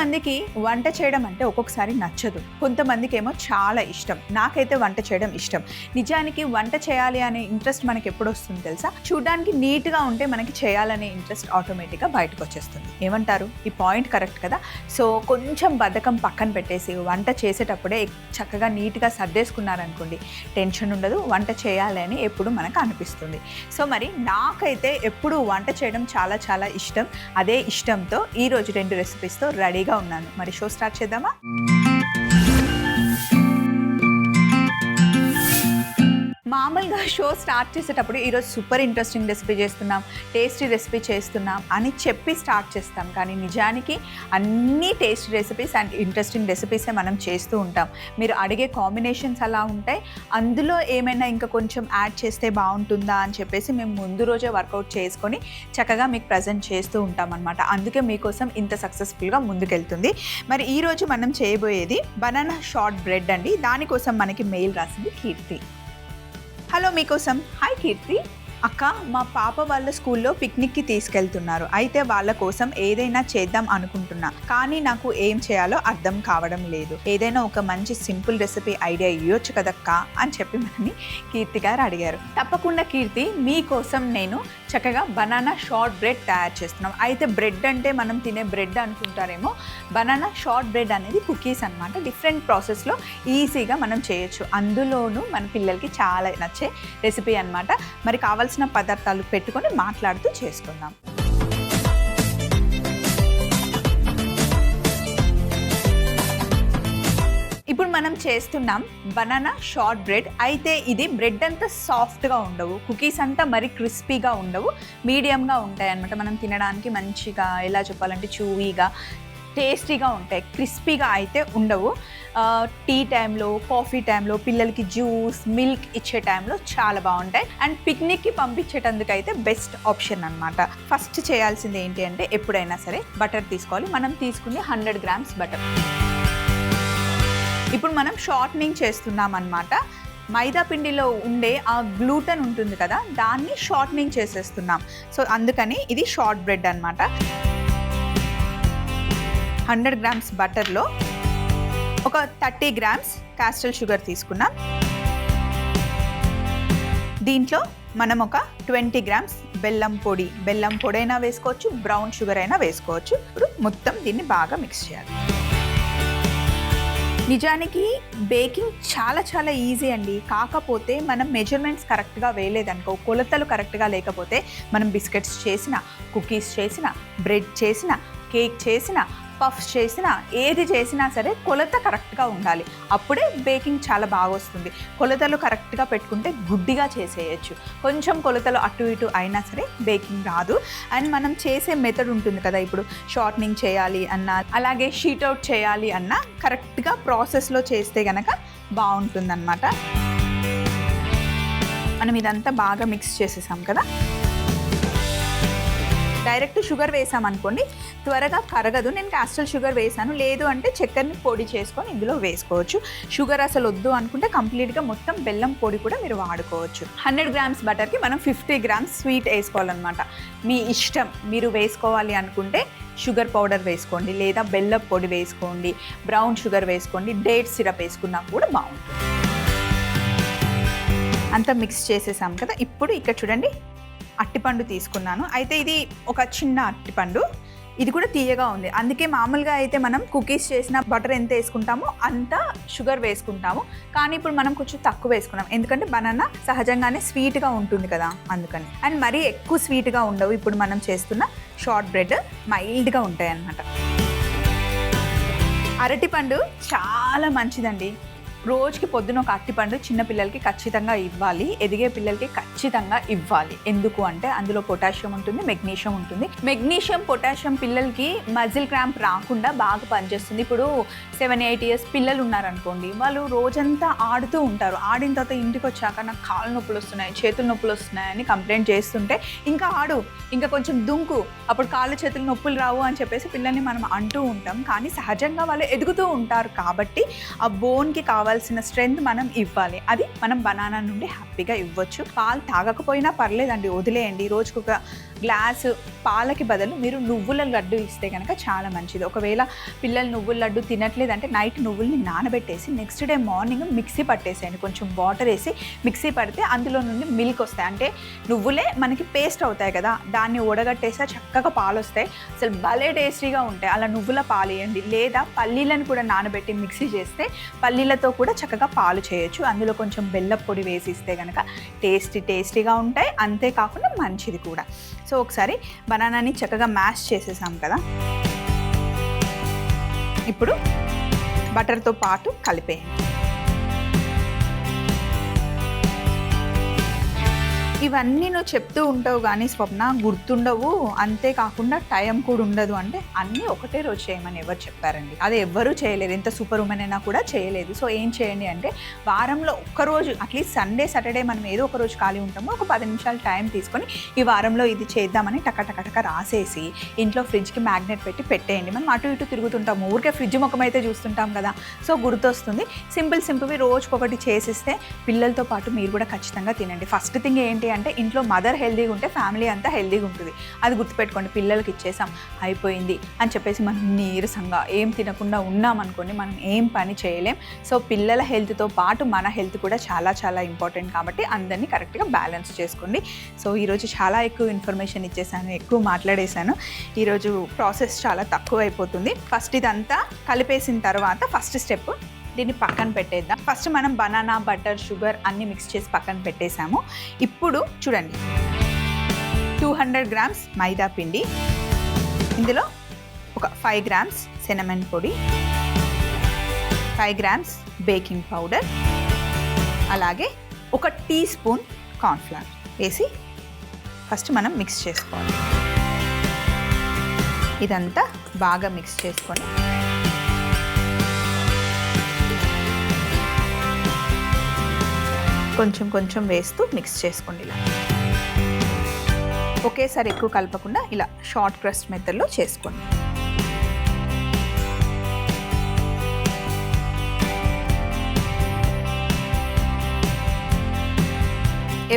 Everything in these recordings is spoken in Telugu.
కొంతమందికి వంట చేయడం అంటే ఒక్కొక్కసారి నచ్చదు, కొంతమందికి ఏమో చాలా ఇష్టం. నాకైతే వంట చేయడం ఇష్టం. నిజానికి వంట చేయాలి అనే ఇంట్రెస్ట్ మనకి ఎప్పుడు వస్తుంది తెలుసా? చూడడానికి నీట్గా ఉంటే మనకి చేయాలనే ఇంట్రెస్ట్ ఆటోమేటిక్గా బయటకు వచ్చేస్తుంది. ఏమంటారు? ఈ పాయింట్ కరెక్ట్ కదా? సో కొంచెం బద్ధకం పక్కన పెట్టేసి వంట చేసేటప్పుడే చక్కగా నీట్గా సర్దేసుకున్నారనుకోండి, టెన్షన్ ఉండదు, వంట చేయాలి అని ఎప్పుడు మనకు అనిపిస్తుంది. సో మరి నాకైతే ఎప్పుడు వంట చేయడం చాలా చాలా ఇష్టం. అదే ఇష్టంతో ఈరోజు 2 రెసిపీస్తో రెడీగా ఉన్నాను. మరి షో స్టార్ట్ చేద్దామా? మామూలుగా షో స్టార్ట్ చేసేటప్పుడు ఈరోజు సూపర్ ఇంట్రెస్టింగ్ రెసిపీ చేస్తున్నాం, టేస్టీ రెసిపీ చేస్తున్నాం అని చెప్పి స్టార్ట్ చేస్తాం. కానీ నిజానికి అన్ని టేస్టీ రెసిపీస్ అండ్ ఇంట్రెస్టింగ్ రెసిపీసే మనం చేస్తూ ఉంటాం. మీరు అడిగే కాంబినేషన్స్ అలా ఉంటాయి. అందులో ఏమైనా ఇంకా కొంచెం యాడ్ చేస్తే బాగుంటుందా అని చెప్పేసి మేము ముందు రోజే వర్కౌట్ చేసుకొని చక్కగా మీకు ప్రజెంట్ చేస్తూ ఉంటాం అనమాట. అందుకే మీకోసం ఇంత సక్సెస్ఫుల్గా ముందుకెళ్తుంది. మరి ఈరోజు మనం చేయబోయేది బనానా షార్ట్ బ్రెడ్ అండి. దానికోసం మనకి మెయిల్ రాసింది కీర్తి. హలో, మీకోసం. హాయ్ కీర్తి అక్క, మా పాప వాళ్ళ స్కూల్లో పిక్నిక్కి తీసుకెళ్తున్నారు. అయితే వాళ్ళ కోసం ఏదైనా చేద్దాం అనుకుంటున్నా, కానీ నాకు ఏం చేయాలో అర్థం కావడం లేదు. ఏదైనా ఒక మంచి సింపుల్ రెసిపీ ఐడియా ఇవ్వచ్చు కదక్క అని చెప్పి మనని కీర్తి గారు అడిగారు. తప్పకుండా కీర్తి, మీకోసం నేను చక్కగా బనానా షార్ట్ బ్రెడ్ తయారు చేస్తున్నాం. అయితే బ్రెడ్ అంటే మనం తినే బ్రెడ్ అనుకుంటారేమో, బనానా షార్ట్ బ్రెడ్ అనేది కుకీస్ అనమాట. డిఫరెంట్ ప్రాసెస్లో ఈజీగా మనం చేయొచ్చు. అందులోనూ మన పిల్లలకి చాలా నచ్చే రెసిపీ అనమాట. మరి కావాల్సిన పదార్థాలు పెట్టుకొని మాట్లాడుతూ చేసుకుందాం. ఇప్పుడు మనం చేస్తున్నాం బనానా షార్ట్ బ్రెడ్. అయితే ఇది బ్రెడ్ అంతా సాఫ్ట్గా ఉండవు, కుకీస్ అంతా మరి క్రిస్పీగా ఉండవు, మీడియంగా ఉంటాయి అన్నమాట. మనం తినడానికి మంచిగా, ఎలా చెప్పాలంటే చూవీగా, టేస్టీగా ఉంటాయి. క్రిస్పీగా అయితే ఉండవు. టీ టైంలో, కాఫీ టైంలో, పిల్లలకి జ్యూస్, మిల్క్ ఇచ్చే టైంలో చాలా బాగుంటాయి. అండ్ పిక్నిక్కి పంపించేటందుకైతే బెస్ట్ ఆప్షన్ అనమాట. ఫస్ట్ చేయాల్సింది ఏంటి అంటే, ఎప్పుడైనా సరే బటర్ తీసుకోవాలి. మనం తీసుకుంది 100 గ్రామ్స్ బటర్. ఇప్పుడు మనం షార్ట్నింగ్ చేస్తున్నాం అన్నమాట. మైదా పిండిలో ఉండే ఆ గ్లూటన్ ఉంటుంది కదా, దాన్ని షార్ట్నింగ్ చేసేస్తున్నాం. సో అందుకని ఇది షార్ట్ బ్రెడ్ అనమాట. 100 గ్రామ్స్ బటర్లో ఒక 30 గ్రామ్స్ క్యాస్టర్ షుగర్ తీసుకున్నాం. దీంట్లో మనం ఒక 20 గ్రామ్స్ బెల్లం పొడి అయినా వేసుకోవచ్చు, బ్రౌన్ షుగర్ అయినా వేసుకోవచ్చు. ఇప్పుడు మొత్తం దీన్ని బాగా మిక్స్ చేయాలి. నిజానికి బేకింగ్ చాలా చాలా ఈజీ అండి. కాకపోతే మనం మెజర్మెంట్స్ కరెక్ట్గా వేయలేదనుకో, కొలతలు కరెక్ట్గా లేకపోతే మనం బిస్కెట్స్ చేసిన, కుకీస్ చేసిన, బ్రెడ్ చేసిన, కేక్ చేసిన, పఫ్స్ చేసినా, ఏది చేసినా సరే కొలత కరెక్ట్గా ఉండాలి. అప్పుడే బేకింగ్ చాలా బాగా వస్తుంది. కొలతలు కరెక్ట్గా పెట్టుకుంటే గుడ్డిగా చేసేయచ్చు. కొంచెం కొలతలు అటు ఇటు అయినా సరే బేకింగ్ రాదు. అండ్ మనం చేసే మెథడ్ ఉంటుంది కదా, ఇప్పుడు షార్ట్నింగ్ చేయాలి అన్నా, అలాగే షీట్ అవుట్ చేయాలి అన్నా కరెక్ట్గా ప్రాసెస్లో చేస్తే గనక బాగుంటుందన్నమాట. మనం ఇదంతా బాగా మిక్స్ చేసేసాం కదా. డైరెక్ట్ షుగర్ వేసామనుకోండి త్వరగా కరగదు. నేను క్యాస్టర్ షుగర్ వేసాను, లేదు అంటే చక్కెరని పొడి చేసుకొని ఇందులో వేసుకోవచ్చు. షుగర్ అసలు వద్దు అనుకుంటే కంప్లీట్గా మొత్తం బెల్లం పొడి కూడా మీరు వాడుకోవచ్చు. 100 గ్రామ్స్ బటర్కి మనం 50 గ్రామ్స్ స్వీట్ వేసుకోవాలన్నమాట. మీ ఇష్టం, మీరు వేసుకోవాలి అనుకుంటే షుగర్ పౌడర్ వేసుకోండి, లేదా బెల్లం పొడి వేసుకోండి, బ్రౌన్ షుగర్ వేసుకోండి, డేట్ సిరప్ వేసుకున్నా కూడా బాగుంటుంది. అంతా మిక్స్ చేసేసాం కదా. ఇప్పుడు ఇక్కడ చూడండి, అట్టిపండు తీసుకున్నాను. అయితే ఇది ఒక చిన్న అట్టిపండు, ఇది కూడా తీయగా ఉంది. అందుకే మామూలుగా అయితే మనం కుకీస్ చేసిన బటర్ ఎంత వేసుకుంటామో అంత షుగర్ వేసుకుంటాము. కానీ ఇప్పుడు మనం కొంచెం తక్కువ వేసుకున్నాం, ఎందుకంటే బనానా సహజంగానే స్వీట్గా ఉంటుంది కదా, అందుకని. అండ్ మరీ ఎక్కువ స్వీట్గా ఉండవు. ఇప్పుడు మనం చేస్తున్న షార్ట్ బ్రెడ్ మైల్డ్గా ఉంటాయి అన్నమాట. అరటిపండు చాలా మంచిదండి. రోజుకి పొద్దున ఒక అరటిపండు చిన్నపిల్లలకి ఖచ్చితంగా ఇవ్వాలి, ఎదిగే పిల్లలకి ఖచ్చితంగా ఇవ్వాలి. ఎందుకు అంటే అందులో పొటాషియం ఉంటుంది, మెగ్నీషియం ఉంటుంది. మెగ్నీషియం, పొటాషియం పిల్లలకి మజిల్ క్రాంప్ రాకుండా బాగా పనిచేస్తుంది. ఇప్పుడు 7-8 ఇయర్స్ పిల్లలు ఉన్నారనుకోండి, వాళ్ళు రోజంతా ఆడుతూ ఉంటారు. ఆడిన తర్వాత ఇంటికి వచ్చాక నాకు కాళ్ళు నొప్పులు వస్తున్నాయి, చేతులు నొప్పులు వస్తున్నాయని కంప్లైంట్ చేస్తుంటే, ఇంకా ఆడు, ఇంకా కొంచెం దుంకు, అప్పుడు కాళ్ళు చేతులు నొప్పులు రావు అని చెప్పేసి పిల్లల్ని మనం అంటూ ఉంటాం. కానీ సహజంగా వాళ్ళు ఎదుగుతూ ఉంటారు కాబట్టి ఆ బోన్కి కావాల్సిన స్ట్రెంగ్త్ మనం ఇవ్వాలి. అది మనం బనానా నుండి హ్యాపీగా ఇవ్వచ్చు. పాలు తాగకపోయినా పర్లేదండి, వదిలేయండి. రోజుకు ఒక గ్లాసు పాలకి బదులు మీరు నువ్వుల లడ్డు ఇస్తే కనుక చాలా మంచిది. ఒకవేళ పిల్లలు నువ్వుల లడ్డు తినట్లేదంటే నైట్ నువ్వుల్ని నానబెట్టేసి నెక్స్ట్ డే మార్నింగ్ మిక్సీ పట్టేసేయండి. కొంచెం వాటర్ వేసి మిక్సీ పడితే అందులో నుండి మిల్క్ వస్తాయి. అంటే నువ్వులే మనకి పేస్ట్ అవుతాయి కదా, దాన్ని ఉడగట్టేస్తే చక్కగా పాలు వస్తాయి. అసలు భలే టేస్టీగా ఉంటాయి. అలా నువ్వుల పాలు వేయండి. లేదా పల్లీలను కూడా నానబెట్టి మిక్సీ చేస్తే పల్లీలతో కూడా చక్కగా పాలు చేయొచ్చు. అందులో కొంచెం బెల్లం పొడి వేసి ఇస్తే కనుక టేస్టీగా ఉంటాయి. అంతేకాకుండా మంచిది కూడా. సో ఒకసారి బనానాని చక్కగా మ్యాష్ చేసేసాం కదా, ఇప్పుడు బటర్తో పాటు కలిపేయండి. ఇవన్నీ నువ్వు చెప్తూ ఉంటావు కానీ స్వప్న గుర్తుండవు, అంతేకాకుండా టైం కూడా ఉండదు అంటే అన్నీ ఒకటే రోజు చేయమని ఎవరు చెప్పారండి? అది ఎవ్వరూ చేయలేదు. ఎంత సూపర్ ఉమెన్ అయినా కూడా చేయలేదు. సో ఏం చేయండి అంటే వారంలో ఒక్కరోజు అట్లీస్ట్ సండే సాటర్డే మనం ఏదో ఒక రోజు ఖాళీ ఉంటామో ఒక 10 నిమిషాలు టైం తీసుకొని ఈ వారంలో ఇది చేద్దామని టక రాసేసి ఇంట్లో ఫ్రిడ్జ్కి మ్యాగ్నెట్ పెట్టి పెట్టేయండి. మనం అటు ఇటు తిరుగుతుంటాము, ఊరికే ఫ్రిడ్జ్ ముఖం అయితే చూస్తుంటాం కదా, సో గుర్తొస్తుంది. సింపుల్వి రోజుకొకటి చేసిస్తే పిల్లలతో పాటు మీరు కూడా ఖచ్చితంగా తినండి. ఫస్ట్ థింగ్ ఏంటి అంటే ఇంట్లో మదర్ హెల్దీగా ఉంటే ఫ్యామిలీ అంతా హెల్దీగా ఉంటుంది. అది గుర్తుపెట్టుకోండి. పిల్లలకి ఇచ్చేసాం అయిపోయింది అని చెప్పేసి మనం నీరసంగా ఏం తినకుండా ఉన్నామనుకోండి, మనం ఏం పని చేయలేం. సో పిల్లల హెల్త్తో పాటు మన హెల్త్ కూడా చాలా ఇంపార్టెంట్ కాబట్టి అందరినీ కరెక్ట్గా బ్యాలెన్స్ చేసుకోండి. సో ఈరోజు చాలా ఎక్కువ ఇన్ఫర్మేషన్ ఇచ్చేసాను, ఎక్కువ మాట్లాడేశాను. ఈరోజు ప్రాసెస్ చాలా తక్కువ అయిపోతుంది. ఫస్ట్ ఇదంతా కలిపేసిన తర్వాత ఫస్ట్ స్టెప్ దీన్ని పక్కన పెట్టేద్దాం. ఫస్ట్ మనం బనానా, బటర్, షుగర్ అన్నీ మిక్స్ చేసి పక్కన పెట్టేసాము. ఇప్పుడు చూడండి 200 గ్రామ్స్ మైదా పిండి, ఇందులో ఒక 5 గ్రామ్స్ సినమన్ పొడి, 5 గ్రామ్స్ బేకింగ్ పౌడర్, అలాగే 1 టీ స్పూన్ కార్న్ఫ్లవర్ వేసి ఫస్ట్ మనం మిక్స్ చేసుకోవాలి. ఇదంతా బాగా మిక్స్ చేసుకొని కొంచెం వేస్తూ మిక్స్ చేసుకోండి. ఇలా ఒకేసారి ఎక్కువ కలపకుండా ఇలా షార్ట్ క్రస్ట్ మెథడ్లో చేసుకోండి.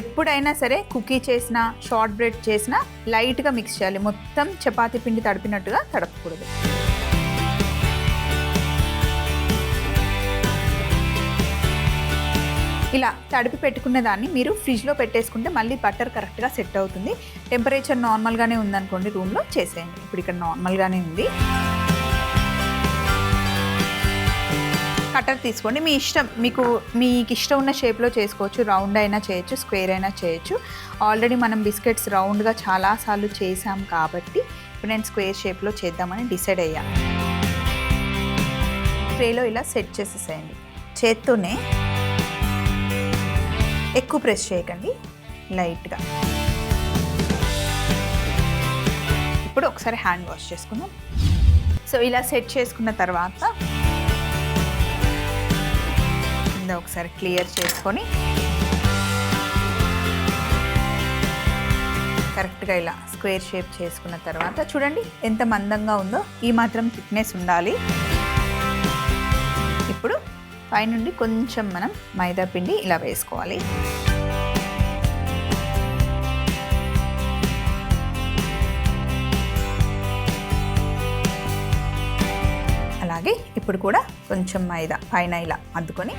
ఎప్పుడైనా సరే కుకీ చేసినా షార్ట్ బ్రెడ్ చేసినా లైట్గా మిక్స్ చేయాలి. మొత్తం చపాతీ పిండి తడిపినట్టుగా తడపకూడదు. ఇలా తడిపి పెట్టుకున్న దాన్ని మీరు ఫ్రిడ్జ్లో పెట్టేసుకుంటే మళ్ళీ బటర్ కరెక్ట్గా సెట్ అవుతుంది. టెంపరేచర్ నార్మల్గానే ఉందనుకోండి రూమ్లో చేసేయండి. ఇప్పుడు ఇక్కడ నార్మల్గానే ఉంది. కటర్ తీసుకోండి, మీ ఇష్టం. మీకు ఇష్టం ఉన్న షేప్లో చేసుకోవచ్చు. రౌండ్ అయినా చేయొచ్చు, స్క్వేర్ అయినా చేయొచ్చు. ఆల్రెడీ మనం బిస్కెట్స్ రౌండ్గా చాలాసార్లు చేసాం కాబట్టి ఇప్పుడు నేను స్క్వేర్ షేప్లో చేద్దామని డిసైడ్ అయ్యాను. ట్రేలో ఇలా సెట్ చేసేసేయండి. చేత్తోనే ఎక్కువ ప్రెస్ చేయకండి, లైట్గా. ఇప్పుడు ఒకసారి హ్యాండ్ వాష్ చేసుకుందాం. సో ఇలా సెట్ చేసుకున్న తర్వాత కింద ఒకసారి క్లియర్ చేసుకొని కరెక్ట్గా ఇలా స్క్వేర్ షేప్ చేసుకున్న తర్వాత చూడండి ఎంత మందంగా ఉందో. ఈ మాత్రం థిక్నెస్ ఉండాలి. ఇప్పుడు పైనుండి కొంచెం మనం మైదా పిండి ఇలా వేసుకోవాలి. అలాగే ఇప్పుడు కూడా కొంచెం మైదా పైన ఇలా అద్దుకొని,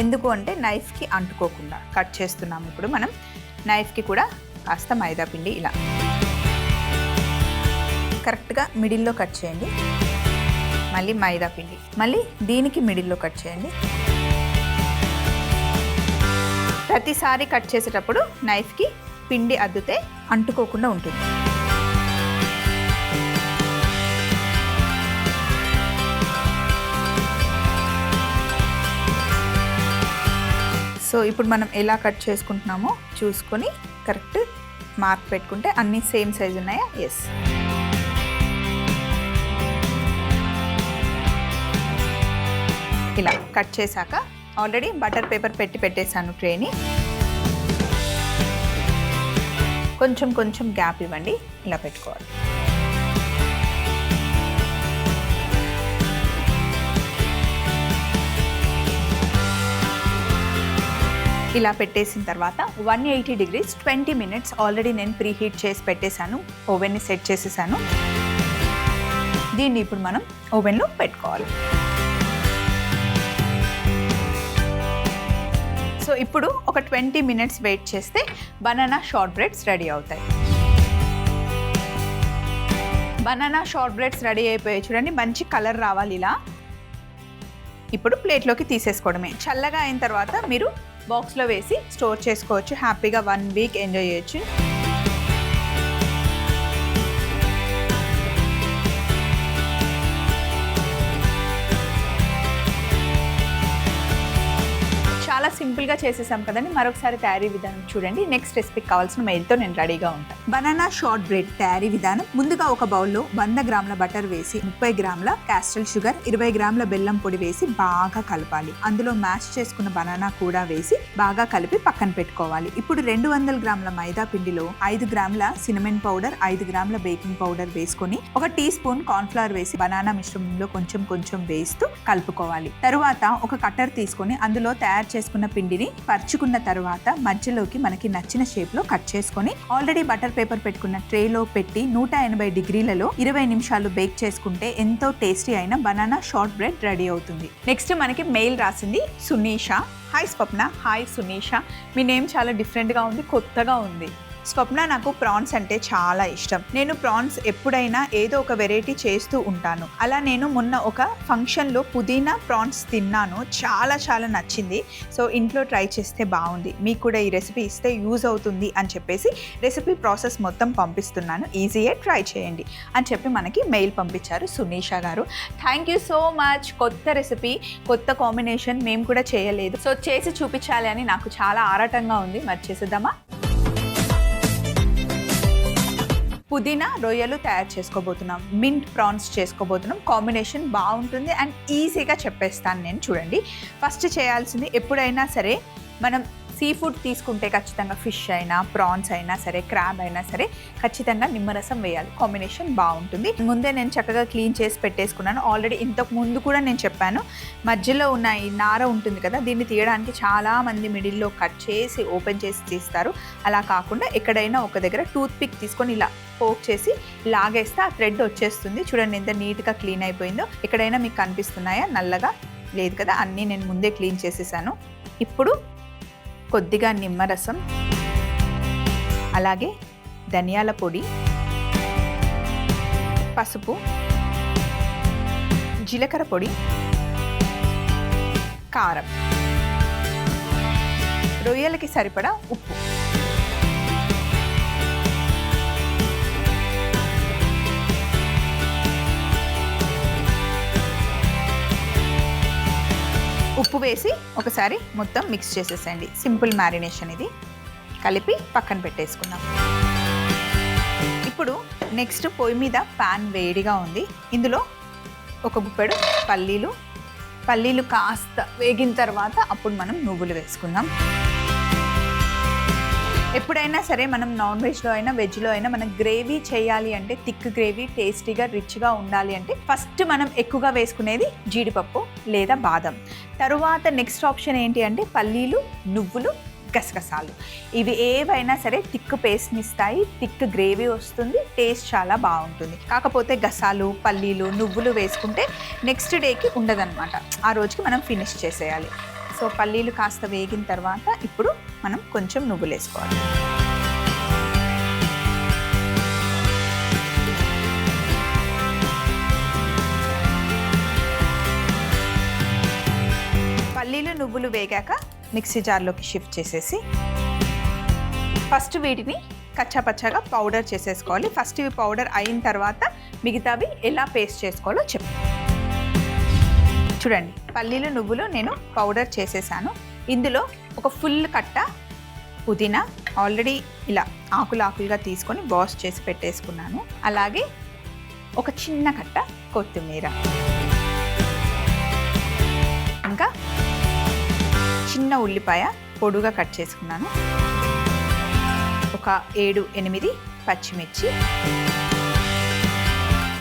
ఎందుకు అంటే నైఫ్కి అంటుకోకుండా కట్ చేస్తున్నాము. ఇప్పుడు మనం నైఫ్కి కూడా కాస్త మైదా పిండి ఇలా కరెక్ట్గా మిడిల్లో కట్ చేయండి. మళ్ళీ మైదా పిండి, మళ్ళీ దీనికి మిడిల్లో కట్ చేయండి. ప్రతిసారి కట్ చేసేటప్పుడు నైఫ్కి పిండి అద్దితే అంటుకోకుండా ఉంటుంది. సో ఇప్పుడు మనం ఎలా కట్ చేసుకుంటున్నామో చూసుకొని కరెక్ట్ మార్క్ పెట్టుకుంటే అన్నీ సేమ్ సైజు ఉన్నాయా? ఎస్. ఇలా కట్ చేశాక ఆల్రెడీ బటర్ పేపర్ పెట్టేసాను ట్రేని. కొంచెం గ్యాప్ ఇవ్వండి, ఇలా పెట్టుకోవాలి. ఇలా పెట్టేసిన తర్వాత 180 degrees 20 minutes ఆల్రెడీ నేను ప్రీ హీట్ చేసి పెట్టేశాను, ఓవెన్ని సెట్ చేసేసాను. దీన్ని ఇప్పుడు మనం ఓవెన్లో పెట్టుకోవాలి. సో ఇప్పుడు ఒక 20 minutes వెయిట్ చేస్తే బనానా షార్ట్ బ్రెడ్స్ రెడీ అవుతాయి. బనానా షార్ట్ బ్రెడ్స్ రెడీ అయిపోయాయి చూడండి, మంచి కలర్ రావాలి ఇలా. ఇప్పుడు ప్లేట్లోకి తీసేసుకోవడమే. చల్లగా అయిన తర్వాత మీరు బాక్స్లో వేసి స్టోర్ చేసుకోవచ్చు, హ్యాపీగా 1 week ఎంజాయ్ చేయొచ్చు. చాలా సింపుల్గా చేసేసాం కదండి. మరొకసారి తయారీ విధానం చూడండి. నెక్స్ట్ రెసిపీకి కావాల్సిన మెయిల్తో నేను రెడీగా ఉంటాను. బనానా షార్ట్ బ్రెడ్ తయారీ విధానం. ముందుగా ఒక బౌల్లో 100 grams బటర్ వేసి 30 grams క్యాస్టల్ షుగర్, 20 grams బెల్లం పొడి వేసి బాగా కలపాలి. అందులో మ్యాష్ చేసుకున్న బనానా కూడా వేసి బాగా కలిపి పక్కన పెట్టుకోవాలి. ఇప్పుడు 200 grams మైదా పిండిలో 5 grams cinnamon powder, 5 grams baking powder వేసుకొని 1 teaspoon కార్న్ఫ్లవర్ వేసి బనానా మిశ్రమంలో కొంచెం కొంచెం వేస్తూ కలుపుకోవాలి. తరువాత ఒక కట్టర్ తీసుకొని అందులో తయారు చేసుకున్న పిండిని పరుచుకున్న తర్వాత మధ్యలోకి మనకి నచ్చిన షేప్ లో కట్ చేసుకొని ఆల్రెడీ బటర్ పేపర్ పెట్టుకున్న ట్రేలో పెట్టి 180 degreesలలో 20 నిమిషాలు బేక్ చేసుకుంటే ఎంతో టేస్టీ అయిన బనానా షార్ట్ బ్రెడ్ రెడీ అవుతుంది. నెక్స్ట్ మనకి మెయిల్ రాసింది సునీష. హాయ్ స్వప్న. హాయ్ సునీష, మీ నేమ్ చాలా డిఫరెంట్గా ఉంది, కొత్తగా ఉంది. స్వప్న, నాకు ప్రాన్స్ అంటే చాలా ఇష్టం. నేను ప్రాన్స్ ఎప్పుడైనా ఏదో ఒక వెరైటీ చేస్తూ ఉంటాను. అలా నేను మొన్న ఒక ఫంక్షన్లో పుదీనా ప్రాన్స్ తిన్నాను, చాలా చాలా నచ్చింది. సో ఇంట్లో ట్రై చేస్తే బాగుంది, మీకు కూడా ఈ రెసిపీ ఇస్తే యూజ్ అవుతుంది అని చెప్పేసి రెసిపీ ప్రాసెస్ మొత్తం పంపిస్తున్నాను, ఈజీయే ట్రై చేయండి అని చెప్పి మనకి మెయిల్ పంపించారు సునీష గారు. Thank you so much. కొత్త రెసిపీ, కొత్త కాంబినేషన్, మేము కూడా చేయలేదు, సో చేసి చూపించాలి అని నాకు చాలా ఆరాటంగా ఉంది. మరి చేసేద్దామా? పుదీనా రొయ్యలు తయారు చేసుకోబోతున్నాం, మింట్ ప్రాన్స్ చేసుకోబోతున్నాం. కాంబినేషన్ బాగుంటుంది అండ్ ఈజీగా చెప్పేస్తాను నేను. చూడండి, ఫస్ట్ చేయాల్సింది, ఎప్పుడైనా సరే మనం సీ ఫుడ్ తీసుకుంటే ఖచ్చితంగా ఫిష్ అయినా, ప్రాన్స్ అయినా సరే, క్రాబ్ అయినా సరే ఖచ్చితంగా నిమ్మరసం వేయాలి, కాంబినేషన్ బాగుంటుంది. ముందే నేను చక్కగా క్లీన్ చేసి పెట్టేసుకున్నాను. ఆల్రెడీ ఇంతకు ముందు కూడా నేను చెప్పాను, మధ్యలో ఉన్న ఈ నార ఉంటుంది కదా, దీన్ని తీయడానికి చాలామంది మిడిల్లో కట్ చేసి ఓపెన్ చేసి తీస్తారు. అలా కాకుండా ఎక్కడైనా ఒక దగ్గర టూత్ పిక్ తీసుకొని ఇలా పోక్ చేసి లాగేస్తే ఆ థ్రెడ్ వచ్చేస్తుంది. చూడండి ఎంత నీట్గా క్లీన్ అయిపోయిందో. ఎక్కడైనా మీకు కనిపిస్తున్నాయా? నల్లగా లేదు కదా, అన్నీ నేను ముందే క్లీన్ చేసేసాను. ఇప్పుడు కొద్దిగా నిమ్మరసం, అలాగే ధనియాల పొడి, పసుపు, జీలకర్ర పొడి, కారం, రొయ్యలకి సరిపడా ఉప్పు, ఉప్పు వేసి ఒకసారి మొత్తం మిక్స్ చేసేసండి. సింపుల్ మ్యారినేషన్ ఇది. కలిపి పక్కన పెట్టేసుకుందాం. ఇప్పుడు నెక్స్ట్ పొయ్యి మీద ప్యాన్ వేడిగా ఉంది. ఇందులో ఒక గుప్పెడు పల్లీలు కాస్త వేగిన తర్వాత అప్పుడు మనం నువ్వులు వేసుకుందాం. ఎప్పుడైనా సరే మనం నాన్ వెజ్లో అయినా వెజ్లో అయినా మనం గ్రేవీ చేయాలి అంటే, థిక్ గ్రేవీ టేస్టీగా రిచ్గా ఉండాలి అంటే ఫస్ట్ మనం ఎక్కువగా వేసుకునేది జీడిపప్పు లేదా బాదం. తరువాత నెక్స్ట్ ఆప్షన్ ఏంటి అంటే పల్లీలు, నువ్వులు, గసగసాలు. ఇవి ఏవైనా సరే థిక్ పేస్ట్ని ఇస్తాయి, థిక్ గ్రేవీ వస్తుంది, టేస్ట్ చాలా బాగుంటుంది. కాకపోతే గసాలు, పల్లీలు, నువ్వులు వేసుకుంటే నెక్స్ట్ డేకి ఉండదన్నమాట, ఆ రోజుకి మనం ఫినిష్ చేసేయాలి. సో పల్లీలు కాస్త వేగిన తర్వాత ఇప్పుడు మనం కొంచెం నువ్వులు వేసుకోవాలి. పల్లీలు, నువ్వులు వేగాక మిక్సీ జార్లోకి షిఫ్ట్ చేసేసి ఫస్ట్ వీటిని కచ్చాపచ్చాగా పౌడర్ చేసేసుకోవాలి. ఫస్ట్ ఇవి పౌడర్ అయిన తర్వాత మిగతావి ఎలా పేస్ట్ చేసుకోవాలో చెప్పు. చూడండి, పల్లీలు, నువ్వులు నేను పౌడర్ చేసేసాను. ఇందులో ఒక ఫుల్ కట్ట పుదీనా ఆల్రెడీ ఇలా ఆకులుగా తీసుకొని వాష్ చేసి పెట్టేసుకున్నాను. అలాగే ఒక చిన్న కట్ట కొత్తిమీర, ఇంకా చిన్న ఉల్లిపాయ పొడుగా కట్ చేసుకున్నాను, ఒక 7-8 పచ్చిమిర్చి,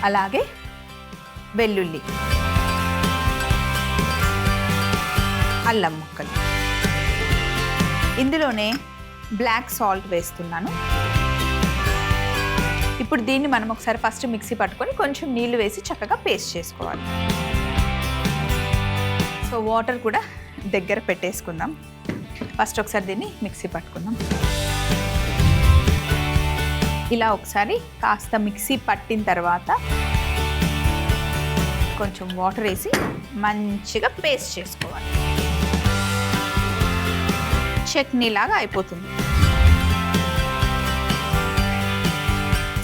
అలాగే వెల్లుల్లి, అల్లం ముక్కలు, ఇందులోనే బ్లాక్ సాల్ట్ వేస్తున్నాను. ఇప్పుడు దీన్ని మనం ఒకసారి ఫస్ట్ మిక్సీ పట్టుకొని కొంచెం నీళ్లు వేసి చక్కగా పేస్ట్ చేసుకోవాలి. సో వాటర్ కూడా దగ్గర పెట్టేసుకుందాం. ఫస్ట్ ఒకసారి దీన్ని మిక్సీ పట్టుకుందాం. ఇలా ఒకసారి కాస్త మిక్సీ పట్టిన తర్వాత కొంచెం వాటర్ వేసి మంచిగా పేస్ట్ చేసుకోవాలి. చట్నీ లాగా అయిపోతుంది.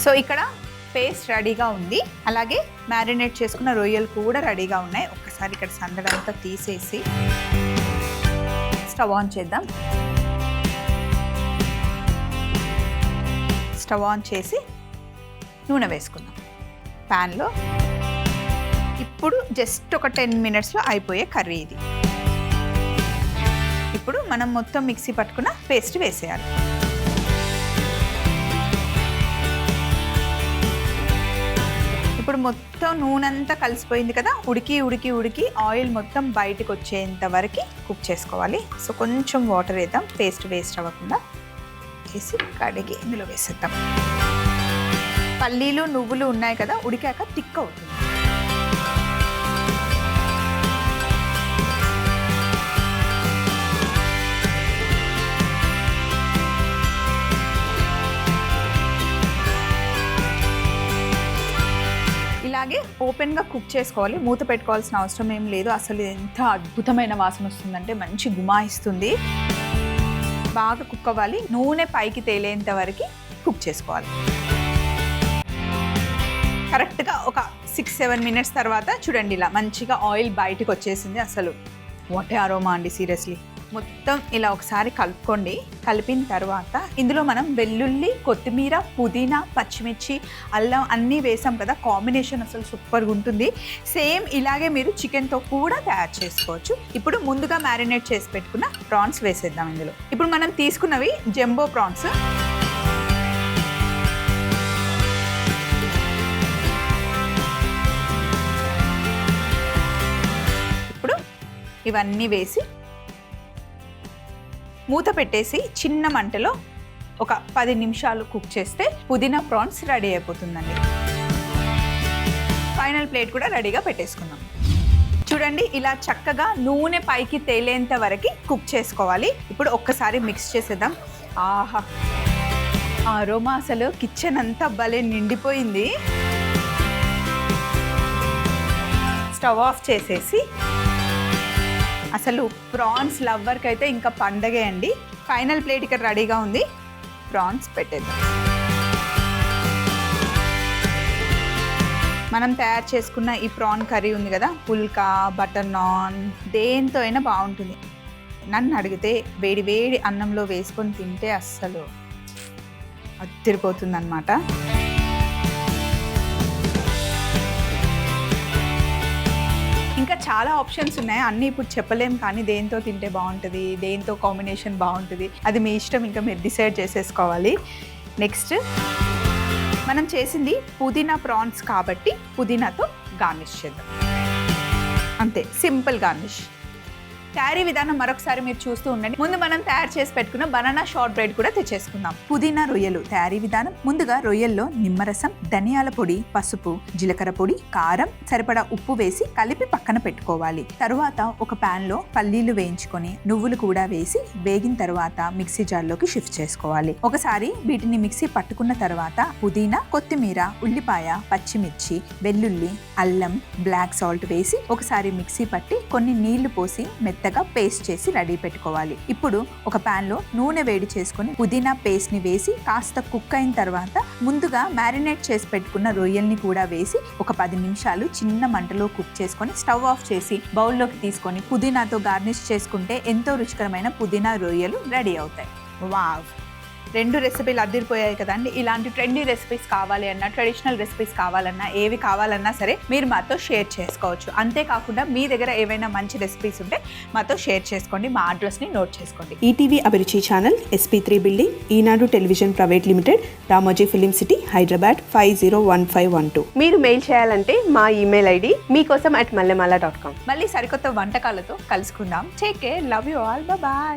సో ఇక్కడ పేస్ట్ రెడీగా ఉంది. అలాగే మ్యారినేట్ చేసుకున్న రొయ్యలు కూడా రెడీగా ఉన్నాయి. ఒక్కసారి ఇక్కడ సందడంతా తీసేసి స్టవ్ ఆన్ చేద్దాం. స్టవ్ ఆన్ చేసి నూనె వేసుకుందాం ప్యాన్లో. ఇప్పుడు జస్ట్ ఒక 10 మినిట్స్లో అయిపోయే కర్రీ ఇది. ఇప్పుడు మనం మొత్తం మిక్సీ పట్టుకున్న పేస్ట్ వేసేయాలి. ఇప్పుడు మొత్తం నూనె అంతా కలిసిపోయింది కదా, ఉడికి ఆయిల్ మొత్తం బయటకు వచ్చేంత వరకు కుక్ చేసుకోవాలి. సో కొంచెం వాటర్ వేద్దాం, పేస్ట్ వేస్ట్ అవ్వకుండా. వేసి కడిగి ఇందులో వేసేద్దాం. పల్లీలు నువ్వులు ఉన్నాయి కదా, ఉడికాక థిక్ అవుతుంది. ఇలాగే ఓపెన్గా కుక్ చేసుకోవాలి. మూత పెట్టుకోవాల్సిన అవసరం ఏం లేదు. అసలు ఎంత అద్భుతమైన వాసన వస్తుందంటే మంచి గుమాయిస్తుంది. బాగా కుక్ అవ్వాలి. నూనె పైకి తేలేంత వరకు కుక్ చేసుకోవాలి. కరెక్ట్గా ఒక 6-7 మినిట్స్ తర్వాత చూడండి ఇలా మంచిగా ఆయిల్ బయటకు వచ్చేసింది. అసలు వాట్ ఏ అరోమా అండి, సీరియస్లీ. మొత్తం ఇలా ఒకసారి కలుపుకోండి. కలిపిన తర్వాత ఇందులో మనం వెల్లుల్లి, కొత్తిమీర, పుదీనా, పచ్చిమిర్చి, అల్లం అన్నీ వేసాం కదా, కాంబినేషన్ అసలు సూపర్గా ఉంటుంది. సేమ్ ఇలాగే మీరు చికెన్తో కూడా తయారు చేసుకోవచ్చు. ఇప్పుడు ముందుగా మ్యారినేట్ చేసి పెట్టుకున్న ప్రాన్స్ వేసేద్దాం ఇందులో. ఇప్పుడు మనం తీసుకున్నవి జంబో ప్రాన్స్. ఇప్పుడు ఇవన్నీ వేసి మూత పెట్టేసి చిన్న మంటలో ఒక 10 నిమిషాలు కుక్ చేస్తే పుదీనా ప్రాన్స్ రెడీ అయిపోతుందండి. ఫైనల్ ప్లేట్ కూడా రెడీగా పెట్టేసుకుందాం. చూడండి ఇలా చక్కగా నూనె పైకి తేలేంత వరకు కుక్ చేసుకోవాలి. ఇప్పుడు ఒక్కసారి మిక్స్ చేసేద్దాం. ఆహా, అరోమా అసలు కిచెన్ అంతా భలే నిండిపోయింది. స్టవ్ ఆఫ్ చేసేసి అసలు ప్రాన్స్ లవర్కి అయితే ఇంకా పండగే అండి. ఫైనల్ ప్లేట్ ఇక్కడ రెడీగా ఉంది. ప్రాన్స్ పెట్టేద్దాం. మనం తయారు చేసుకున్న ఈ ప్రాన్ కర్రీ ఉంది కదా, పుల్కా, బటర్ నాన్, దేంతో అయినా బాగుంటుంది. నన్ను అడిగితే వేడి వేడి అన్నంలో వేసుకొని తింటే అస్సలు అదిరిపోతుంది అన్నమాట. ఇంకా చాలా ఆప్షన్స్ ఉన్నాయి. అన్నీ ఇప్పుడు చెప్పలేం, కానీ దేంతో తింటే బాగుంటుంది, దేంతో కాంబినేషన్ బాగుంటుంది, అది మీ ఇష్టం. ఇంకా మీరు డిసైడ్ చేసేసుకోవాలి. నెక్స్ట్ మనం చేసింది పుదీనా ప్రాన్స్ కాబట్టి పుదీనాతో గార్నిష్ చేద్దాం. అంతే, సింపుల్ గార్నిష్. తయారీ విధానం మరొకసారి మీరు చూస్తూ ఉండండి. ముందు మనం తయారు చేసి పెట్టుకున్న బనానా షార్ట్ బ్రెడ్ కూడా తెచ్చేసుకుందాం. పుదీనా రొయ్యలు తయారీ విధానం. ముందుగా రొయ్యల్లో నిమ్మరసం, ధనియాల పొడి, పసుపు, జీలకర్ర పొడి, కారం, సరిపడా ఉప్పు వేసి కలిపి పక్కన పెట్టుకోవాలి. తరువాత ఒక పాన్ లో పల్లీలు వేయించుకొని నువ్వులు కూడా వేసి వేగిన తర్వాత మిక్సీ జార్లోకి షిఫ్ట్ చేసుకోవాలి. ఒకసారి వీటిని మిక్సీ పట్టుకున్న తర్వాత పుదీనా, కొత్తిమీర, ఉల్లిపాయ, పచ్చిమిర్చి, వెల్లుల్లి, అల్లం, బ్లాక్ సాల్ట్ వేసి ఒకసారి మిక్సీ పట్టి కొన్ని నీళ్లు పోసి మెత్తగా పేస్ట్ చేసి రెడీ పెట్టుకోవాలి. ఇప్పుడు ఒక పాన్ లో నూనె వేడి చేసుకుని పుదీనా పేస్ట్ ని వేసి కాస్త కుక్ అయిన తర్వాత ముందుగా మ్యారినేట్ చేసి పెట్టుకున్న రొయ్యల్ని కూడా వేసి ఒక 10 నిమిషాలు చిన్న మంటలో కుక్ చేసుకొని స్టవ్ ఆఫ్ చేసి బౌల్లోకి తీసుకొని పుదీనాతో గార్నిష్ చేసుకుంటే ఎంతో రుచికరమైన పుదీనా రొయ్యలు రెడీ అవుతాయి. వావ్, 2 రెసిపీలు అదిరిపోయాయి కదండి. ఇలాంటి ట్రెండీ రెసిపీస్ కావాలి అన్నా, ట్రెడిషనల్ రెసిపీస్ కావాలన్నా, ఏవి కావాలన్నా సరే మీరు మాతో షేర్ చేసుకోవచ్చు. అంతేకాకుండా మీ దగ్గర ఏవైనా మంచి రెసిపీస్ ఉంటే మాతో షేర్ చేసుకోండి. మా అడ్రస్ని నోట్ చేసుకోండి. ETV Abhiruchi channel, SP3 building, Eenadu television private limited, Ramoji film city, Hyderabad 501512. మీరు మెయిల్ చేయాలంటే మా ఈమెయిల్ ఐడి మీకోసం @mallemala.com. మళ్ళీ సరికొత్త వంటకాలతో కలుసుకుందాం. Take care, love you all, bye.